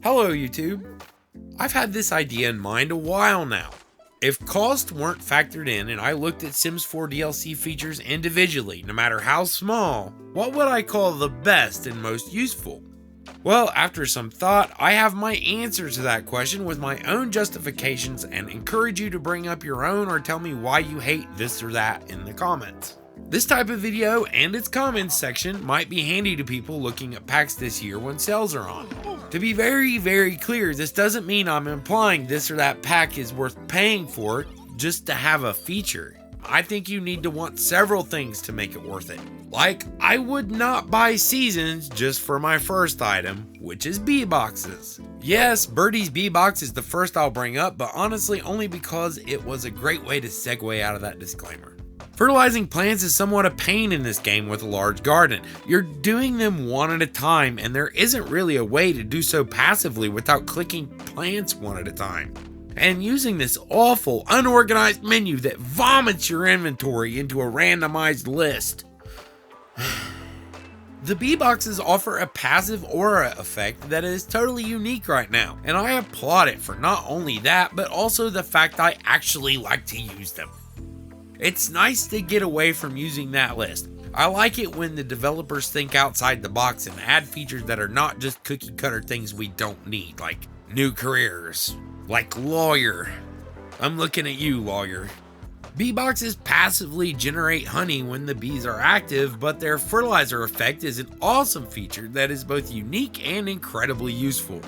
Hello YouTube. I've had this idea in mind a while now. If cost weren't factored in and I looked at Sims 4 DLC features individually, no matter how small, what would I call the best and most useful? Well, after some thought, I have my answer to that question with my own justifications and encourage you to bring up your own or tell me why you hate this or that in the comments. This type of video and its comments section might be handy to people looking at packs this year when sales are on. To be very clear, this doesn't mean I'm implying this or that pack is worth paying for just to have a feature. I think you need to want several things to make it worth it. Like, I would not buy seasons just for my first item, which is bee boxes. Yes, Burtie's bee box is the first I'll bring up, but honestly only because it was a great way to segue out of that disclaimer. Fertilizing plants is somewhat a pain in this game with a large garden. You're doing them one at a time, and there isn't really a way to do so passively without clicking plants one at a time. And using this awful, unorganized menu that vomits your inventory into a randomized list. The bee boxes offer a passive aura effect that is totally unique right now, and I applaud it for not only that, but also the fact I actually like to use them. It's nice to get away from using that list. I like it when the developers think outside the box and add features that are not just cookie cutter things we don't need, like new careers, like lawyer. I'm looking at you, lawyer. Bee boxes passively generate honey when the bees are active, but their fertilizer effect is an awesome feature that is both unique and incredibly useful.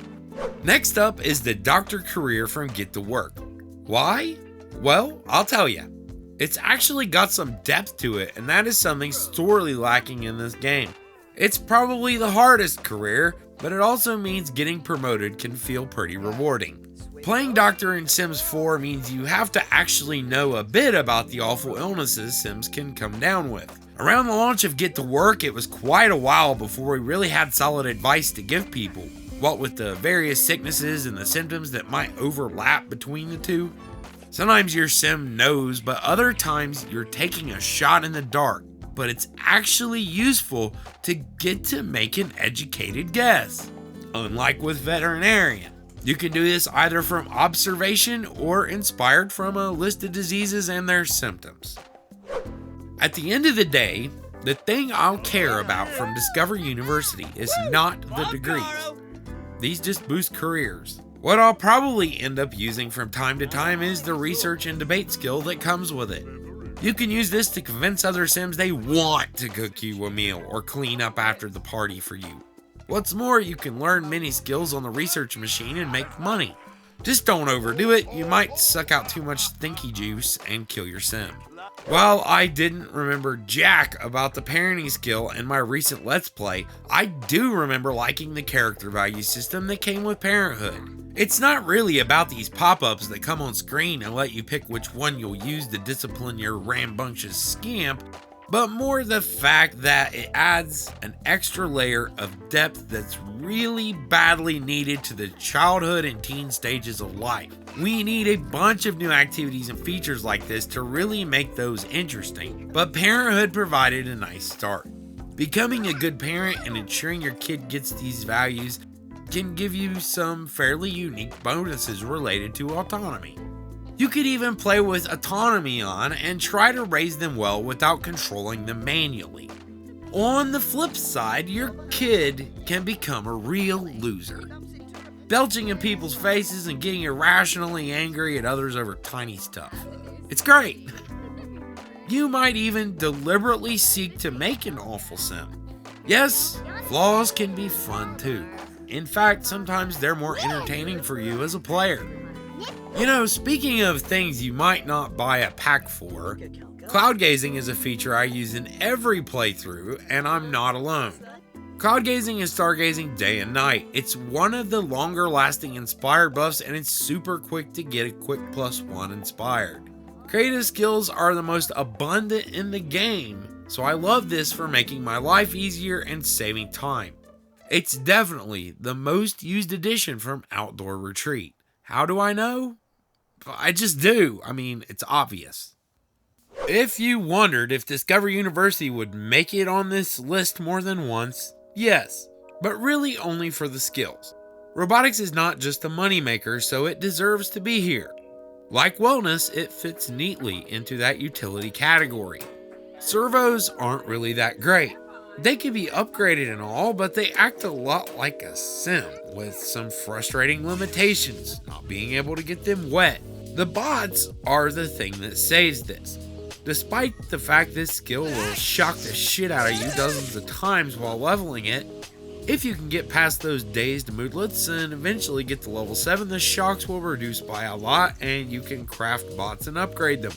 Next up is the doctor career from Get to Work. Why? Well, I'll tell you. It's actually got some depth to it, and that is something sorely lacking in this game. It's probably the hardest career, but it also means getting promoted can feel pretty rewarding. Playing doctor in Sims 4 means you have to actually know a bit about the awful illnesses Sims can come down with. Around the launch of Get to Work, it was quite a while before we really had solid advice to give people, what with the various sicknesses and the symptoms that might overlap between the two. Sometimes your sim knows, but other times you're taking a shot in the dark, but it's actually useful to get to make an educated guess. Unlike with veterinarian, you can do this either from observation or inspired from a list of diseases and their symptoms. At the end of the day, the thing I'll care about from Discover University is not the degrees. These just boost careers. What I'll probably end up using from time to time is the research and debate skill that comes with it. You can use this to convince other Sims they want to cook you a meal or clean up after the party for you. What's more, you can learn many skills on the research machine and make money. Just don't overdo it, you might suck out too much stinky juice and kill your Sim. While I didn't remember jack about the parenting skill in my recent Let's Play, I do remember liking the character value system that came with Parenthood. It's not really about these pop-ups that come on screen and let you pick which one you'll use to discipline your rambunctious scamp, but more the fact that it adds an extra layer of depth that's really badly needed to the childhood and teen stages of life. We need a bunch of new activities and features like this to really make those interesting, but Parenthood provided a nice start. Becoming a good parent and ensuring your kid gets these values can give you some fairly unique bonuses related to autonomy. You could even play with autonomy on and try to raise them well without controlling them manually. On the flip side, your kid can become a real loser, belching in people's faces and getting irrationally angry at others over tiny stuff. It's great. You might even deliberately seek to make an awful Sim. Yes, flaws can be fun too. In fact, sometimes they're more entertaining for you as a player. You know, speaking of things you might not buy a pack for, Cloudgazing is a feature I use in every playthrough, and I'm not alone. Cloudgazing is stargazing day and night. It's one of the longer lasting inspired buffs, and it's super quick to get a quick +1 inspired. Creative skills are the most abundant in the game, so I love this for making my life easier and saving time. It's definitely the most used addition from Outdoor Retreat. How do I know? I just do. I mean, it's obvious. If you wondered if Discover University would make it on this list more than once, yes, but really only for the skills. Robotics is not just a moneymaker, so it deserves to be here. Like wellness, it fits neatly into that utility category. Servos aren't really that great. They can be upgraded and all, but they act a lot like a sim, with some frustrating limitations, not being able to get them wet. The bots are the thing that saves this. Despite the fact this skill will shock the shit out of you dozens of times while leveling it, if you can get past those dazed moodlets and eventually get to level 7, the shocks will reduce by a lot and you can craft bots and upgrade them.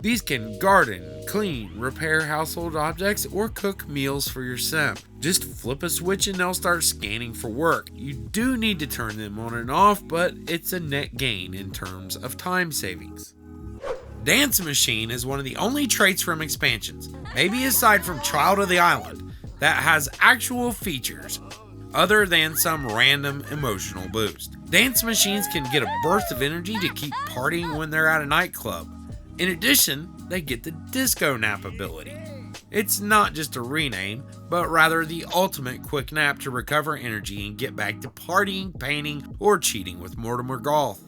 These can garden, clean, repair household objects, or cook meals for your sim. Just flip a switch and they'll start scanning for work. You do need to turn them on and off, but it's a net gain in terms of time savings. Dance Machine is one of the only traits from expansions, maybe aside from Child of the Island, that has actual features other than some random emotional boost. Dance machines can get a burst of energy to keep partying when they're at a nightclub. In addition, they get the Disco Nap ability. It's not just a rename, but rather the ultimate quick nap to recover energy and get back to partying, painting, or cheating with Mortimer Golf.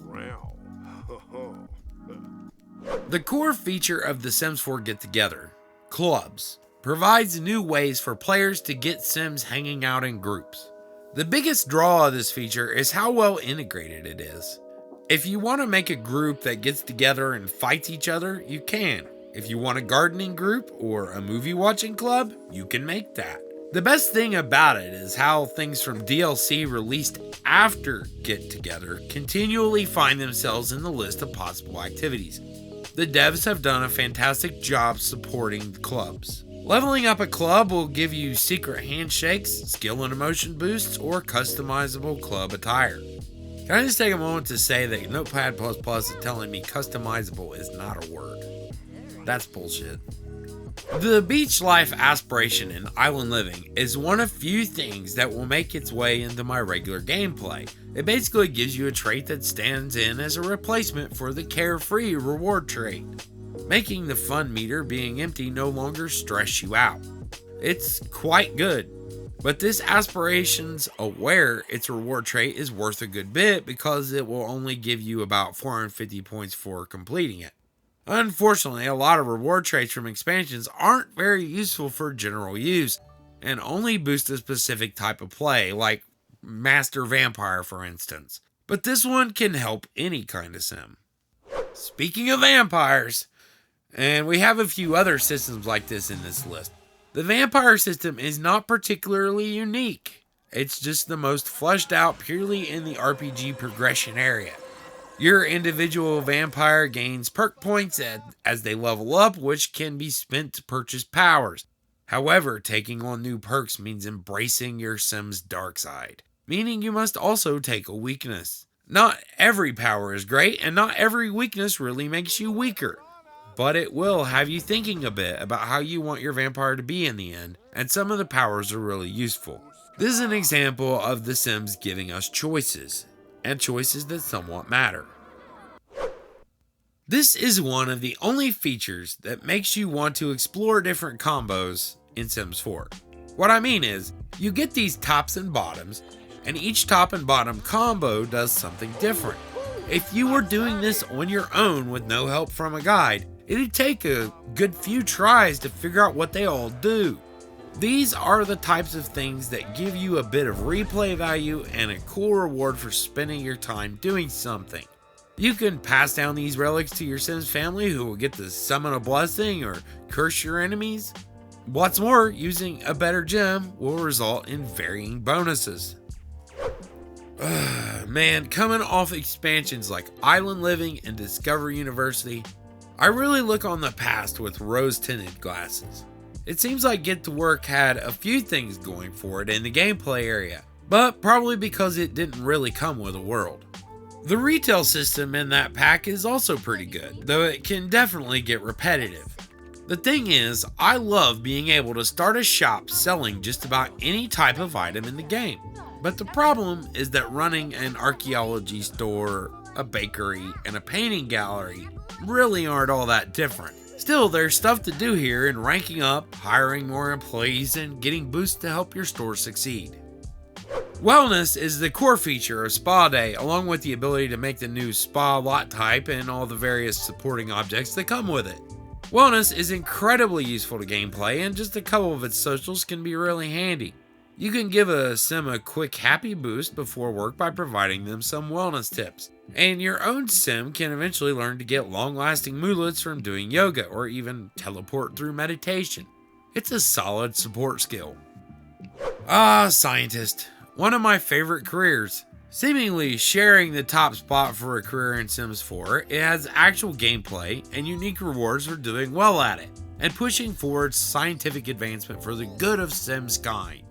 The core feature of the Sims 4 get-together, clubs, provides new ways for players to get Sims hanging out in groups. The biggest draw of this feature is how well integrated it is. If you want to make a group that gets together and fights each other, you can. If you want a gardening group or a movie watching club, you can make that. The best thing about it is how things from DLC released after Get Together continually find themselves in the list of possible activities. The devs have done a fantastic job supporting the clubs. Leveling up a club will give you secret handshakes, skill and emotion boosts, or customizable club attire. Can I just take a moment to say that Notepad++ is telling me customizable is not a word. That's bullshit. The beach life aspiration in Island Living is one of few things that will make its way into my regular gameplay. It basically gives you a trait that stands in as a replacement for the carefree reward trait, making the fun meter being empty no longer stress you out. It's quite good. But this aspiration's aware its reward trait is worth a good bit because it will only give you about 450 points for completing it. Unfortunately, a lot of reward traits from expansions aren't very useful for general use and only boost a specific type of play, like Master Vampire for instance. But this one can help any kind of sim. Speaking of vampires, and we have a few other systems like this in this list. The vampire system is not particularly unique. It's just the most fleshed out purely in the RPG progression area. Your individual vampire gains perk points as they level up, which can be spent to purchase powers. However, taking on new perks means embracing your sim's dark side, meaning you must also take a weakness. Not every power is great, and not every weakness really makes you weaker. But it will have you thinking a bit about how you want your vampire to be in the end, and some of the powers are really useful. This is an example of the Sims giving us choices, and choices that somewhat matter. This is one of the only features that makes you want to explore different combos in Sims 4. What I mean is, you get these tops and bottoms, and each top and bottom combo does something different. If you were doing this on your own with no help from a guide, it'd take a good few tries to figure out what they all do. These are the types of things that give you a bit of replay value and a cool reward for spending your time doing something. You can pass down these relics to your Sims family who will get to summon a blessing or curse your enemies. What's more, using a better gem will result in varying bonuses. Man, coming off expansions like Island Living and Discover University, I really look on the past with rose-tinted glasses. It seems like Get to Work had a few things going for it in the gameplay area, but probably because it didn't really come with a world. The retail system in that pack is also pretty good, though it can definitely get repetitive. The thing is, I love being able to start a shop selling just about any type of item in the game. But the problem is that running an archaeology store, a bakery, and a painting gallery really aren't all that different. Still, there's stuff to do here in ranking up, hiring more employees, and getting boosts to help your store succeed. Wellness is the core feature of Spa Day, along with the ability to make the new spa lot type and all the various supporting objects that come with it. Wellness is incredibly useful to gameplay, and just a couple of its socials can be really handy. You can give a sim a quick happy boost before work by providing them some wellness tips, and your own sim can eventually learn to get long-lasting moodlets from doing yoga or even teleport through meditation. It's a solid support skill. Scientist. One of my favorite careers. Seemingly sharing the top spot for a career in Sims 4, it has actual gameplay and unique rewards for doing well at it, and pushing forward scientific advancement for the good of Sims kind.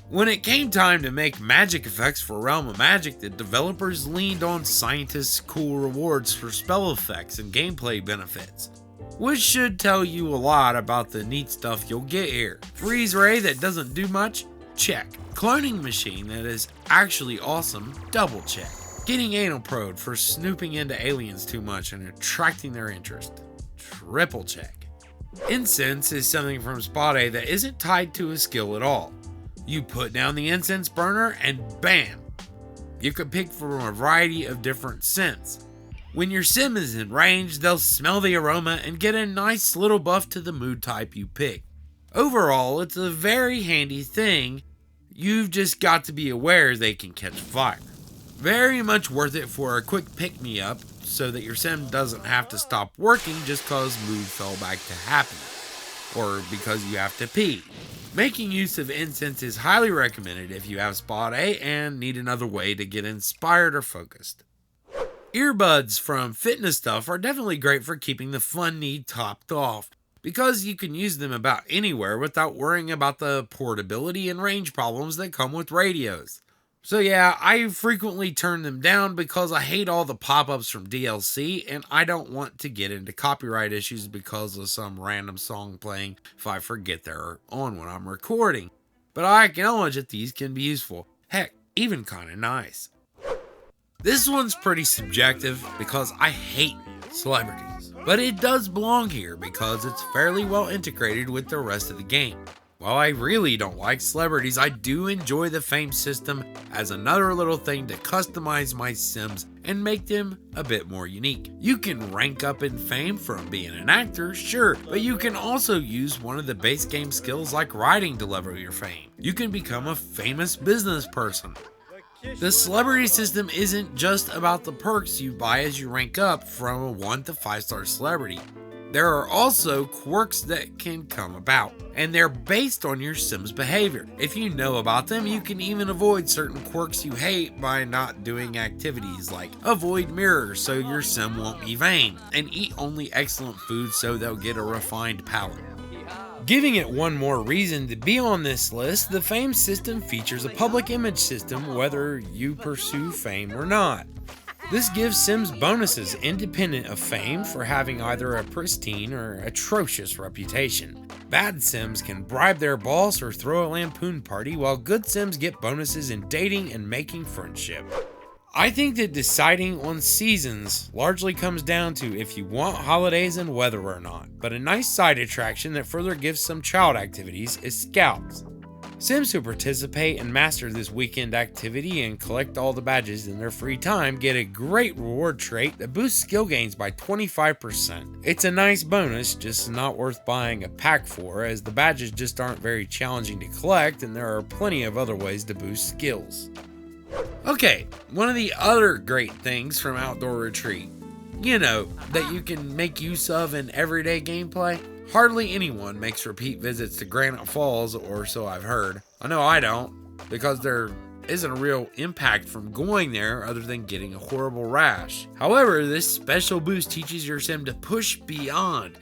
When it came time to make magic effects for Realm of Magic, the developers leaned on scientists' cool rewards for spell effects and gameplay benefits, which should tell you a lot about the neat stuff you'll get here. Freeze ray that doesn't do much? Check. Cloning machine that is actually awesome? Double check. Getting anal probed for snooping into aliens too much and attracting their interest? Triple check. Incense is something from Spa Day that isn't tied to a skill at all. You put down the incense burner and bam! You can pick from a variety of different scents. When your sim is in range, they'll smell the aroma and get a nice little buff to the mood type you pick. Overall, it's a very handy thing. You've just got to be aware they can catch fire. Very much worth it for a quick pick-me-up so that your sim doesn't have to stop working just cause mood fell back to happy, or because you have to pee. Making use of incense is highly recommended if you have Spa Day and need another way to get inspired or focused. Earbuds from Fitness Stuff are definitely great for keeping the fun need topped off, because you can use them about anywhere without worrying about the portability and range problems that come with radios. So yeah, I frequently turn them down because I hate all the pop-ups from DLC, and I don't want to get into copyright issues because of some random song playing if I forget they're on when I'm recording. But I acknowledge that these can be useful. Heck, even kinda nice. This one's pretty subjective because I hate celebrities, but it does belong here because it's fairly well integrated with the rest of the game. While I really don't like celebrities, I do enjoy the fame system as another little thing to customize my sims and make them a bit more unique. You can rank up in fame from being an actor, sure, but you can also use one of the base game skills like writing to level your fame. You can become a famous business person. The celebrity system isn't just about the perks you buy as you rank up from a 1 to 5-star celebrity. There are also quirks that can come about, and they're based on your sim's behavior. If you know about them, you can even avoid certain quirks you hate by not doing activities like avoid mirrors so your sim won't be vain, and eat only excellent food so they'll get a refined palate. Giving it one more reason to be on this list, the fame system features a public image system whether you pursue fame or not. This gives sims bonuses independent of fame for having either a pristine or atrocious reputation. Bad sims can bribe their boss or throw a lampoon party, while good sims get bonuses in dating and making friendship. I think that deciding on seasons largely comes down to if you want holidays and weather or not, but a nice side attraction that further gives some child activities is Scouts. Sims who participate and master this weekend activity and collect all the badges in their free time get a great reward trait that boosts skill gains by 25%. It's a nice bonus, just not worth buying a pack for, as the badges just aren't very challenging to collect and there are plenty of other ways to boost skills. Okay, one of the other great things from Outdoor Retreat, that you can make use of in everyday gameplay. Hardly anyone makes repeat visits to Granite Falls, or so I've heard. I know I don't, because there isn't a real impact from going there other than getting a horrible rash. However, this special boost teaches your sim to push beyond.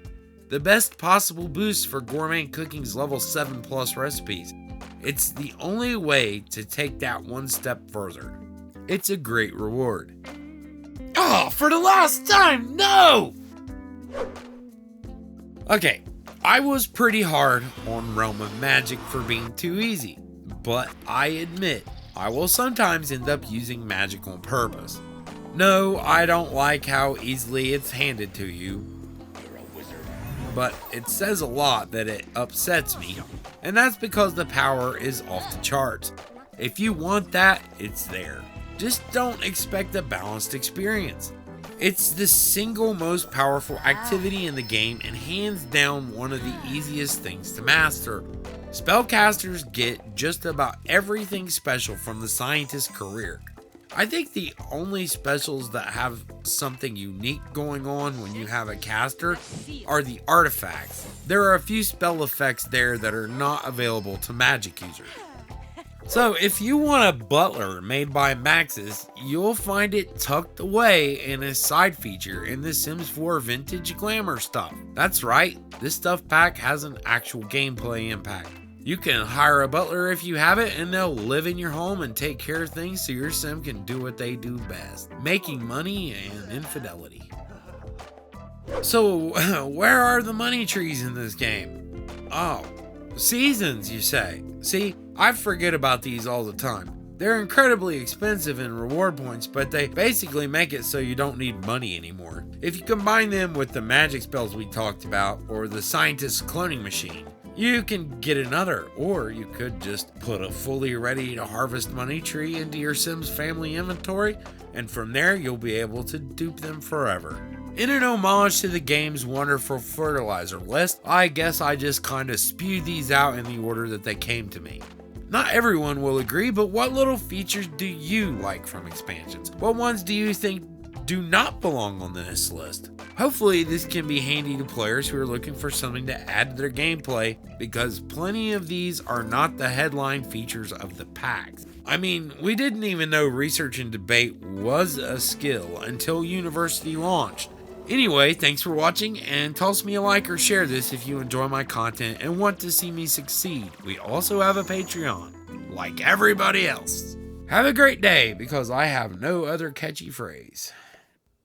The best possible boost for gourmet cooking's level 7+ recipes. It's the only way to take that one step further. It's a great reward. Oh, for the last time, no! Okay, I was pretty hard on Realm of Magic for being too easy, but I admit I will sometimes end up using magic on purpose. No, I don't like how easily it's handed to you, but it says a lot that it upsets me, and that's because the power is off the charts. If you want that, it's there. Just don't expect a balanced experience. It's the single most powerful activity in the game and hands down one of the easiest things to master. Spellcasters get just about everything special from the scientist's career. I think the only specials that have something unique going on when you have a caster are the artifacts. There are a few spell effects there that are not available to magic users. So if you want a Butler made by Maxis, you'll find it tucked away in a side feature in the Sims 4 Vintage Glamour stuff. That's right, this stuff pack has an actual gameplay impact. You can hire a butler if you have it, and they'll live in your home and take care of things so your sim can do what they do best, making money and infidelity. So, where are the money trees in this game? Oh, seasons, you say? See, I forget about these all the time. They're incredibly expensive in reward points, but they basically make it so you don't need money anymore. If you combine them with the magic spells we talked about, or the scientist's cloning machine, you can get another, or you could just put a fully ready to harvest money tree into your Sims family inventory, and from there you'll be able to dupe them forever. In an homage to the game's wonderful fertilizer list, I guess I just kinda spewed these out in the order that they came to me. Not everyone will agree, but what little features do you like from expansions? What ones do you think do not belong on this list? Hopefully this can be handy to players who are looking for something to add to their gameplay, because plenty of these are not the headline features of the packs. I mean, we didn't even know research and debate was a skill until University launched. Anyway, thanks for watching, and toss me a like or share this if you enjoy my content and want to see me succeed. We also have a Patreon, like everybody else. Have a great day, because I have no other catchy phrase.